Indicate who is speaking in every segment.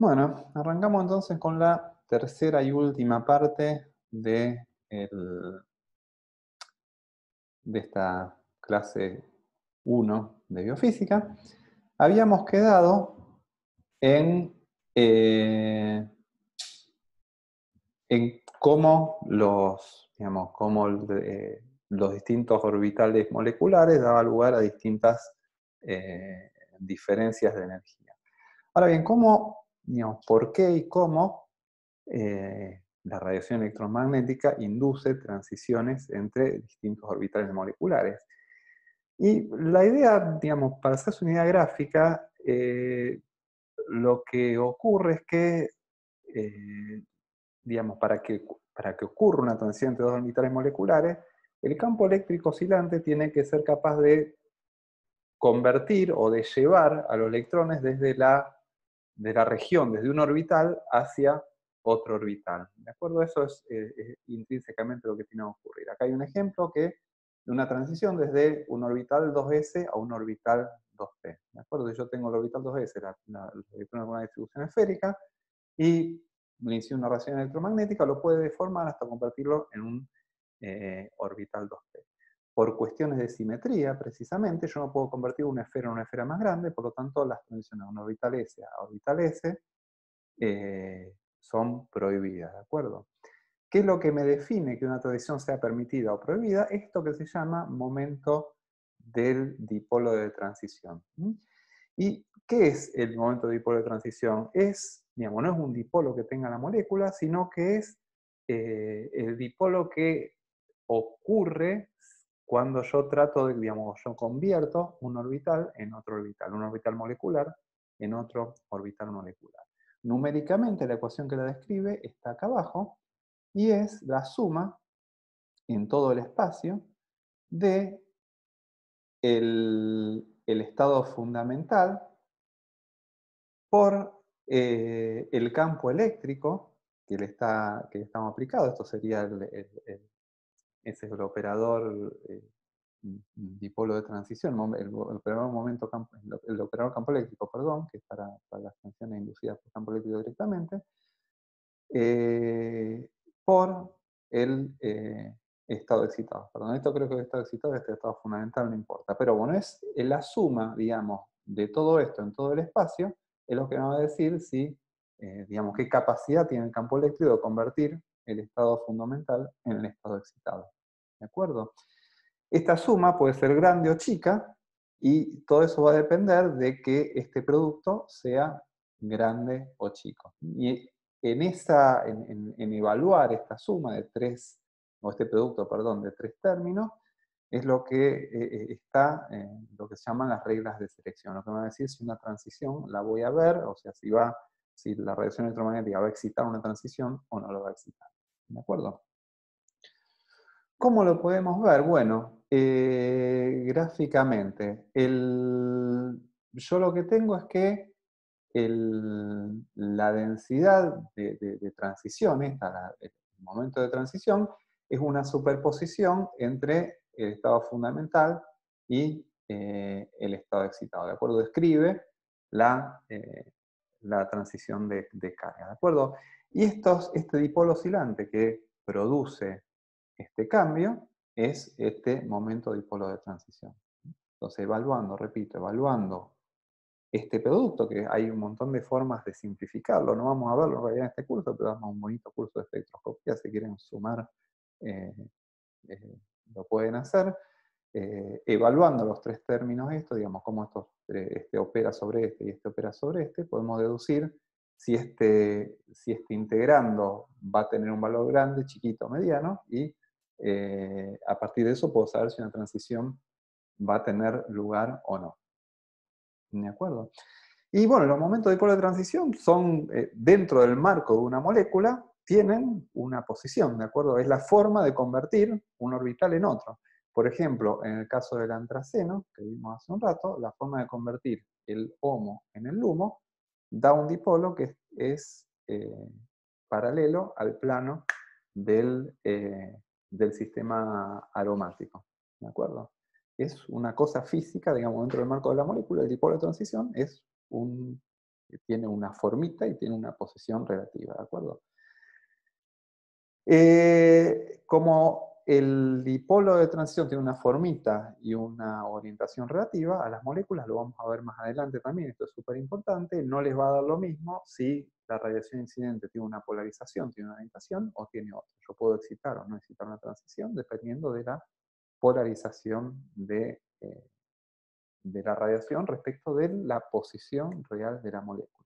Speaker 1: Bueno, arrancamos entonces con la tercera y última parte de esta clase uno de biofísica. Habíamos quedado en, eh, en cómo los distintos orbitales moleculares daban lugar a distintas eh, diferencias de energía. Ahora bien, por qué y cómo la radiación electromagnética induce transiciones entre distintos orbitales moleculares? Y la idea, para hacerse una idea gráfica, lo que ocurre es que, eh, para que ocurra una transición entre dos orbitales moleculares, el campo eléctrico oscilante tiene que ser capaz de convertir o de llevar a los electrones de la región, desde un orbital hacia otro orbital. ¿De acuerdo? Eso es intrínsecamente lo que tiene que ocurrir. Acá hay un ejemplo de una transición desde un orbital 2s a un orbital 2p. ¿De acuerdo? Si yo tengo el orbital 2s, los electrones con una distribución esférica, y le inicio una radiación electromagnética, lo puede deformar hasta convertirlo en un orbital 2p. Por cuestiones de simetría, precisamente, yo no puedo convertir una esfera en una esfera más grande, por lo tanto, las transiciones de un orbital S a orbital S son prohibidas, ¿de acuerdo? ¿Qué es lo que me define que una transición sea permitida o prohibida? Esto que se llama momento del dipolo de transición. ¿Y qué es el momento de dipolo de transición? No es un dipolo que tenga la molécula, sino que es el dipolo que ocurre cuando yo yo convierto un orbital en otro orbital, un orbital molecular en otro orbital molecular. Numéricamente, la ecuación que la describe está acá abajo, y es la suma en todo el espacio de el estado fundamental por el campo eléctrico que le estamos aplicando. Esto sería ese es el operador dipolo de transición, el operador momento campo, el operador campo eléctrico, perdón, que es para las tensiones inducidas por campo eléctrico directamente, eh, por el estado excitado. Perdón, esto creo que el estado excitado es el estado fundamental, no importa. Pero bueno, es la suma, de todo esto en todo el espacio, es lo que nos va a decir si, qué capacidad tiene el campo eléctrico de convertir el estado fundamental en el estado excitado. ¿De acuerdo? Esta suma puede ser grande o chica, y todo eso va a depender de que este producto sea grande o chico. Y en evaluar esta suma de tres, o este producto, perdón, de tres términos, es lo que está en lo que se llaman las reglas de selección. Lo que me va a decir si una transición la voy a ver, o sea, si la radiación electromagnética va a excitar una transición o no lo va a excitar. ¿De acuerdo? ¿Cómo lo podemos ver? Bueno, gráficamente. Yo lo que tengo es que la densidad de transición, el momento de transición, es una superposición entre el estado fundamental y el estado excitado. ¿De acuerdo? Describe la transición de carga. ¿De acuerdo? Y este dipolo oscilante que produce este cambio es este momento dipolo de transición. Entonces, evaluando este producto, que hay un montón de formas de simplificarlo, no vamos a verlo en realidad en este curso, pero damos un bonito curso de espectroscopía, si quieren sumar, eh, eh, lo pueden hacer. Evaluando los tres términos cómo este opera sobre este y este opera sobre este, podemos deducir si este integrando va a tener un valor grande, chiquito o mediano, y a partir de eso puedo saber si una transición va a tener lugar o no. ¿De acuerdo? Y bueno, los momentos de dipolo de transición son, dentro del marco de una molécula, tienen una posición, ¿de acuerdo? Es la forma de convertir un orbital en otro. Por ejemplo, en el caso del antraceno, que vimos hace un rato, la forma de convertir el HOMO en el LUMO da un dipolo que es paralelo al plano del sistema aromático, ¿de acuerdo? Es una cosa física, dentro del marco de la molécula, el dipolo de transición es tiene una formita y tiene una posición relativa, ¿de acuerdo? Como el dipolo de transición tiene una formita y una orientación relativa, a las moléculas, lo vamos a ver más adelante también, esto es súper importante, no les va a dar lo mismo si la radiación incidente tiene una polarización, tiene una orientación o tiene otra. Yo puedo excitar o no excitar una transición dependiendo de la polarización de la radiación respecto de la posición real de la molécula.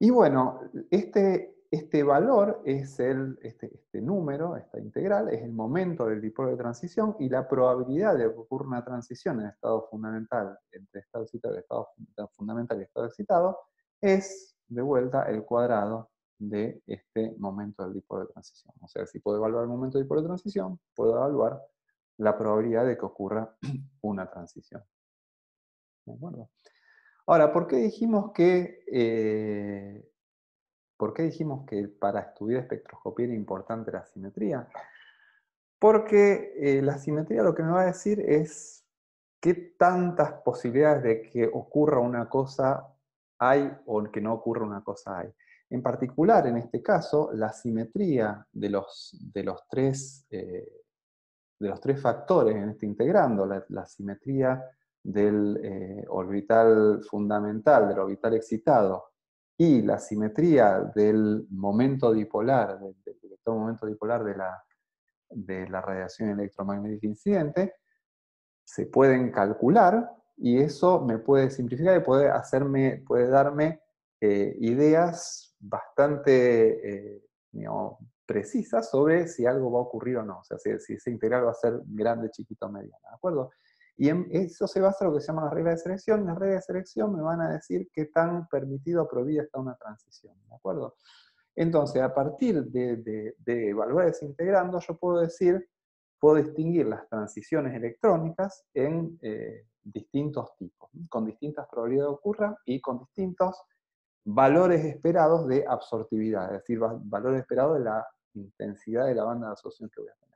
Speaker 1: Y bueno, este valor es este número, esta integral, es el momento del dipolo de transición y la probabilidad de que ocurra una transición en estado fundamental entre estado excitado y estado fundamental y estado excitado es, de vuelta, el cuadrado de este momento del dipolo de transición. O sea, si puedo evaluar el momento del dipolo de transición, puedo evaluar la probabilidad de que ocurra una transición. ¿De acuerdo? Ahora, ¿por qué dijimos que para estudiar espectroscopía era importante la simetría? Porque la simetría lo que me va a decir es qué tantas posibilidades de que ocurra una cosa hay o que no ocurra una cosa hay. En particular, en este caso, la simetría de los tres factores en este integrando, la simetría del orbital fundamental, del orbital excitado, y la simetría del momento dipolar, del vector momento dipolar de la radiación electromagnética incidente, se pueden calcular y eso me puede simplificar y puede darme ideas bastante digamos, precisas sobre si algo va a ocurrir o no, o sea, si ese integral va a ser grande, chiquito o mediano, ¿de acuerdo? Y en eso se basa en lo que se llama la regla de selección. Las reglas de selección me van a decir qué tan permitido o prohibida está una transición, ¿de acuerdo? Entonces, a partir de evaluar ese integrando, yo puedo distinguir las transiciones electrónicas en distintos tipos, ¿no? Con distintas probabilidades de ocurra y con distintos valores esperados de absortividad, es decir, valores esperados de la intensidad de la banda de absorción que voy a tener.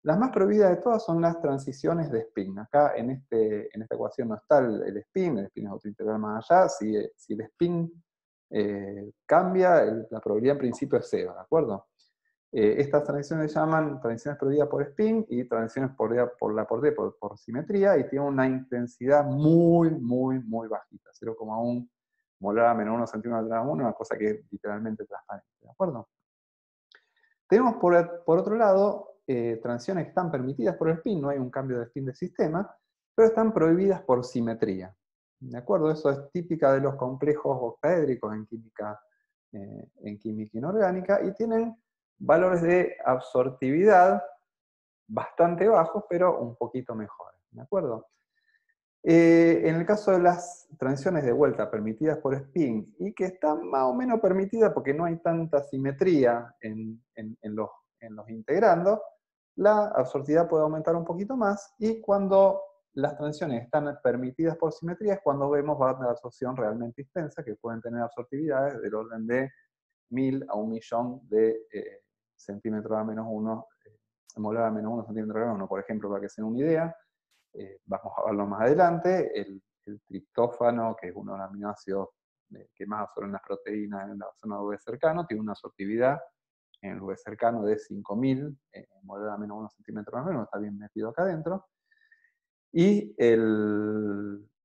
Speaker 1: Las más prohibidas de todas son las transiciones de spin. Acá en esta ecuación no está el spin es otro integral más allá. Si el spin cambia, la probabilidad en principio es cero, ¿de acuerdo? Estas transiciones se llaman transiciones prohibidas por spin y transiciones por simetría y tienen una intensidad muy, muy, muy bajita, 0,1 molar a menos 1 centímetro a 1, una cosa que es literalmente transparente, ¿de acuerdo? Tenemos por otro lado transiciones que están permitidas por el spin, no hay un cambio de spin del sistema, pero están prohibidas por simetría. ¿De acuerdo? Eso es típica de los complejos octaédricos en química inorgánica y tienen valores de absortividad bastante bajos, pero un poquito mejores. ¿De acuerdo? En el caso de las transiciones de vuelta permitidas por spin y que están más o menos permitidas porque no hay tanta simetría en los integrandos, la absortividad puede aumentar un poquito más y cuando las transiciones están permitidas por simetría es cuando vemos bandas de absorción realmente extensas que pueden tener absortividades del orden de 1000 a 1.000.000 de centímetros a menos 1, molar a menos 1 centímetro a menos 1, por ejemplo, para que se den una idea. Vamos a verlo más adelante, el triptófano, que es uno de los aminoácidos que más absorben las proteínas en la zona de V cercano, tiene una absortividad en el V cercano de 5000, molar a menos 1 centímetro más menos, está bien metido acá adentro. Y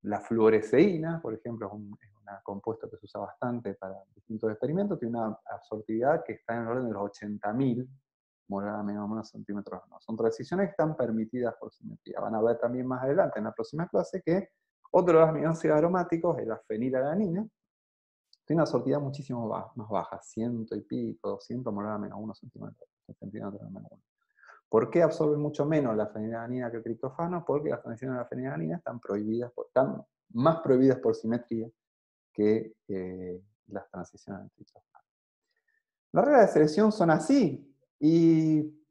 Speaker 1: la fluoresceína, por ejemplo, es un compuesto que se usa bastante para distintos experimentos, tiene una absortividad que está en el orden de los 80.000 molar a menos 1 centímetro. No. Son transiciones que están permitidas por simetría. Van a ver también más adelante en la próxima clase que otro de los aminoácidos aromáticos es la fenilalanina, tiene una absortividad muchísimo más baja, 100 y pico, 200 molar a menos 1 centímetro a menos 1. ¿Por qué absorbe mucho menos la fenilalanina que el triptófano? Porque las transiciones de la fenilalanina están más prohibidas por simetría que las transiciones del triptófano. Las reglas de selección son así, y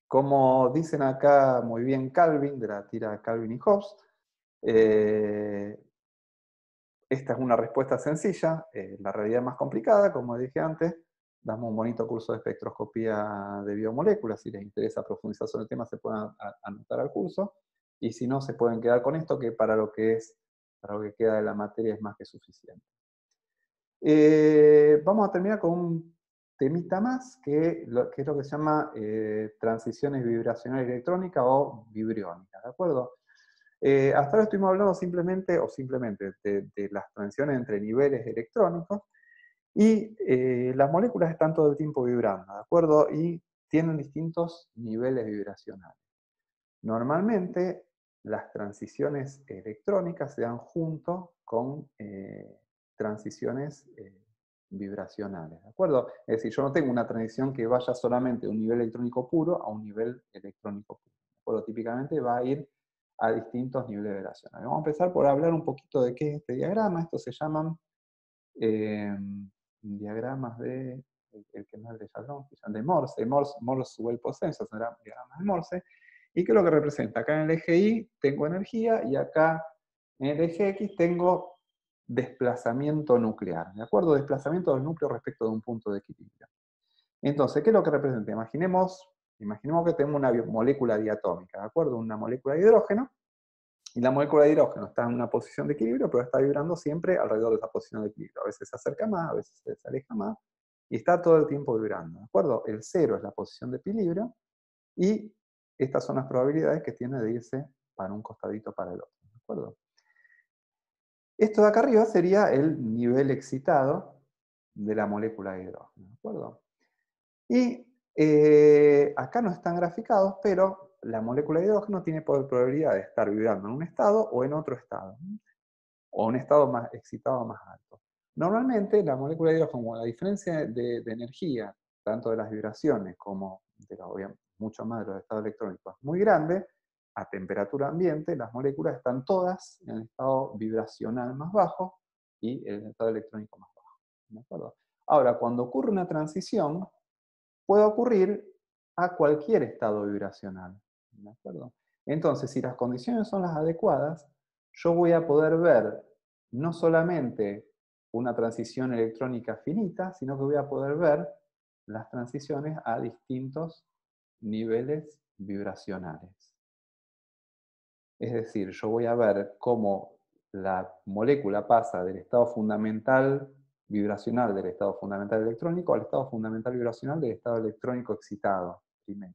Speaker 1: como dicen acá muy bien Calvin, de la tira Calvin y Hobbes, esta es una respuesta sencilla, la realidad más complicada, como dije antes. Damos un bonito curso de espectroscopía de biomoléculas. Si les interesa profundizar sobre el tema, se pueden anotar al curso. Y si no, se pueden quedar con esto, que para lo que es Para lo que queda de la materia es más que suficiente. Vamos a terminar con un temita más, que es lo que se llama transiciones vibracionales electrónicas o vibriónicas, ¿de acuerdo? Hasta ahora estuvimos hablando simplemente de las transiciones entre niveles electrónicos y las moléculas están todo el tiempo vibrando, ¿de acuerdo? Y tienen distintos niveles vibracionales. Normalmente las transiciones electrónicas se dan junto con transiciones vibracionales, ¿de acuerdo? Es decir, yo no tengo una transición que vaya solamente de un nivel electrónico puro a un nivel electrónico puro, ¿de acuerdo? Típicamente va a ir a distintos niveles vibracionales. Vamos a empezar por hablar un poquito de qué es este diagrama. Estos se llaman eh, diagramas el que no es de Jalón, de Morse, Morse-Well Potential, son diagramas de Morse. ¿Y qué es lo que representa? Acá en el eje Y tengo energía y acá en el eje X tengo desplazamiento nuclear, ¿de acuerdo? Desplazamiento del núcleo respecto de un punto de equilibrio. Entonces, ¿qué es lo que representa? Imaginemos que tengo una molécula diatómica, ¿de acuerdo? Una molécula de hidrógeno, y la molécula de hidrógeno está en una posición de equilibrio, pero está vibrando siempre alrededor de esa posición de equilibrio. A veces se acerca más, a veces se aleja más, y está todo el tiempo vibrando, ¿de acuerdo? El cero es la posición de equilibrio, y estas son las probabilidades que tiene de irse para un costadito para el otro, ¿de acuerdo? Esto de acá arriba sería el nivel excitado de la molécula de hidrógeno, ¿de acuerdo? Y acá no están graficados, pero la molécula de hidrógeno tiene probabilidad de estar vibrando en un estado o en otro estado, o un estado más excitado más alto. Normalmente la molécula de hidrógeno, como la diferencia de energía, tanto de las vibraciones como de mucho más de los estados electrónicos, es muy grande, a temperatura ambiente, las moléculas están todas en el estado vibracional más bajo y en el estado electrónico más bajo. ¿De acuerdo? Ahora, cuando ocurre una transición, puede ocurrir a cualquier estado vibracional. ¿De acuerdo? Entonces, si las condiciones son las adecuadas, yo voy a poder ver no solamente una transición electrónica finita, sino que voy a poder ver las transiciones a distintos niveles vibracionales. Es decir, yo voy a ver cómo la molécula pasa del estado fundamental vibracional del estado fundamental electrónico al estado fundamental vibracional del estado electrónico excitado primero.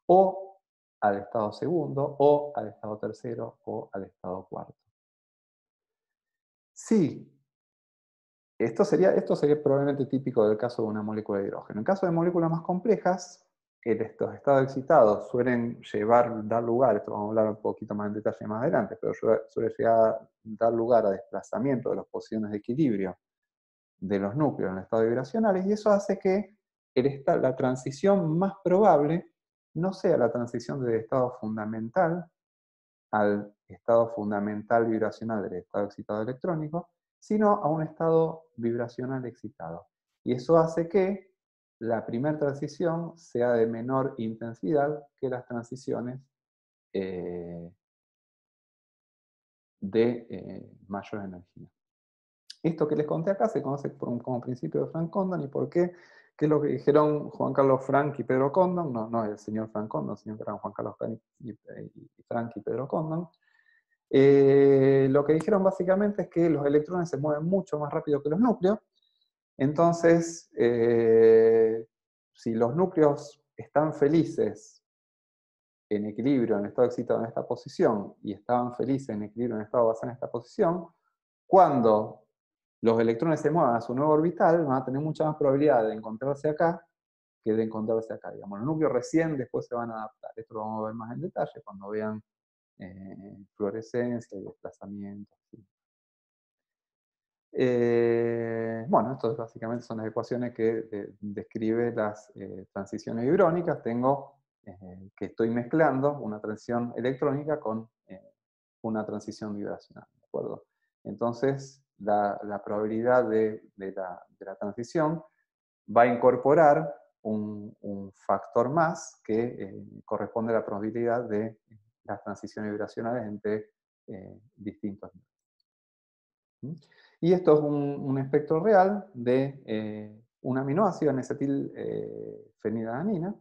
Speaker 1: O al estado segundo, o al estado tercero, o al estado cuarto. Sí, esto sería probablemente típico del caso de una molécula de hidrógeno. En caso de moléculas más complejas, estos estados excitados suelen dar lugar, esto vamos a hablar un poquito más en detalle más adelante, pero suele llegar a dar lugar a desplazamiento de las posiciones de equilibrio de los núcleos en estados vibracionales, y eso hace que la transición más probable no sea la transición del estado fundamental al estado fundamental vibracional del estado excitado electrónico, sino a un estado vibracional excitado. Y eso hace que la primera transición sea de menor intensidad que las transiciones de mayor energía. Esto que les conté acá se conoce como principio de Frank Condon. ¿Y por qué? ¿Qué es lo que dijeron Juan Carlos Frank y Pedro Condon? No el señor Frank Condon, sino que eran Juan Carlos Frank y Frank y Pedro Condon. Lo que dijeron básicamente es que los electrones se mueven mucho más rápido que los núcleos. Entonces, si los núcleos están felices en equilibrio, en estado excitado en esta posición, y estaban felices en equilibrio en estado basal en esta posición, cuando los electrones se muevan a su nuevo orbital, van a tener mucha más probabilidad de encontrarse acá que de encontrarse acá. Digamos, los núcleos recién después se van a adaptar. Esto lo vamos a ver más en detalle cuando vean fluorescencia y desplazamiento. ¿Sí? Bueno, estas básicamente son las ecuaciones que describen las transiciones vibrónicas. Tengo que estoy mezclando una transición electrónica con una transición vibracional, ¿de acuerdo? Entonces, la probabilidad de la transición va a incorporar un factor más que corresponde a la probabilidad de las transiciones vibracionales entre distintos niveles. Y esto es un espectro real de un aminoácido en acetilfenilalanina.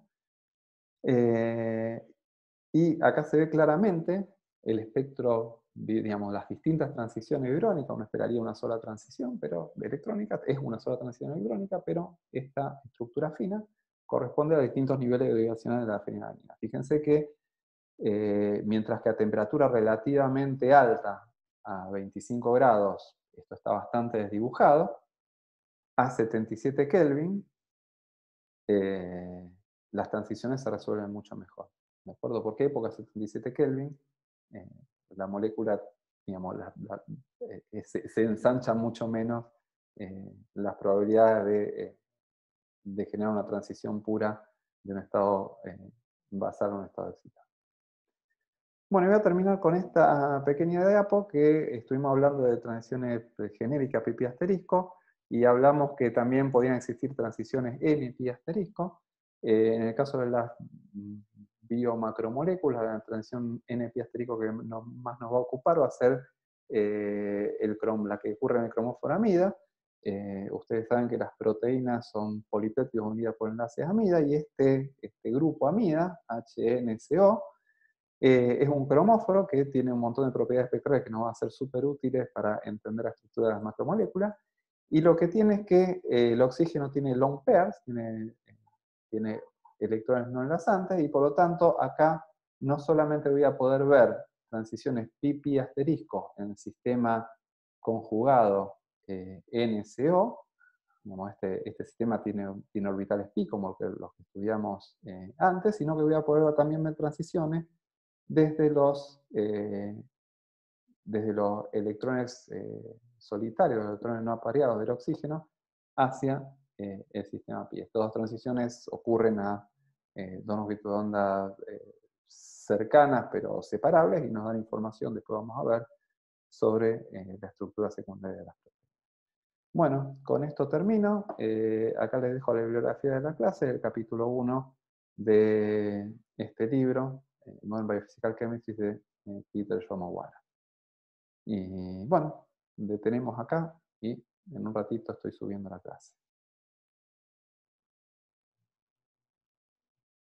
Speaker 1: Y acá se ve claramente el espectro digamos, las distintas transiciones vibrónicas, uno esperaría una sola transición, pero electrónica es una sola transición vibrónica, pero esta estructura fina corresponde a distintos niveles de vibración de la fenilalanina. Fíjense que mientras que a temperatura relativamente alta, a 25 grados, esto está bastante desdibujado, a 77 Kelvin, las transiciones se resuelven mucho mejor. ¿De acuerdo? ¿Por qué? Porque a 77 Kelvin eh, la molécula, digamos, se ensancha mucho menos las probabilidades de generar una transición pura de un estado basal a un estado excitado. Bueno, y voy a terminar con esta pequeña diapo que estuvimos hablando de transiciones genéricas pi asterisco y hablamos que también podían existir transiciones n pi asterisco. En el caso de las biomacromoléculas, la transición n pi asterisco que más nos va a ocupar va a ser la que ocurre en el cromóforo amida. Ustedes saben que las proteínas son polipéptidos unidas por enlaces amida y este grupo amida, HNCO, es un cromóforo que tiene un montón de propiedades espectrales que nos van a ser súper útiles para entender la estructura de las macromoléculas. Y lo que tiene es que el oxígeno tiene lone pairs, tiene electrones no enlazantes, y por lo tanto acá no solamente voy a poder ver transiciones pi asterisco en el sistema conjugado NCO, este sistema tiene orbitales pi como los que estudiamos antes, sino que voy a poder ver también ver transiciones desde los electrones solitarios, los electrones no apareados del oxígeno, hacia el sistema pi. Estas dos transiciones ocurren a dos longitud de onda cercanas pero separables y nos dan información, después vamos a ver, sobre la estructura secundaria de las proteínas. Bueno, con esto termino. Acá les dejo la bibliografía de la clase, el capítulo 1 de este libro, Modern Biophysical Chemistry de Peter Shomawara. Y bueno, detenemos acá y en un ratito estoy subiendo la clase.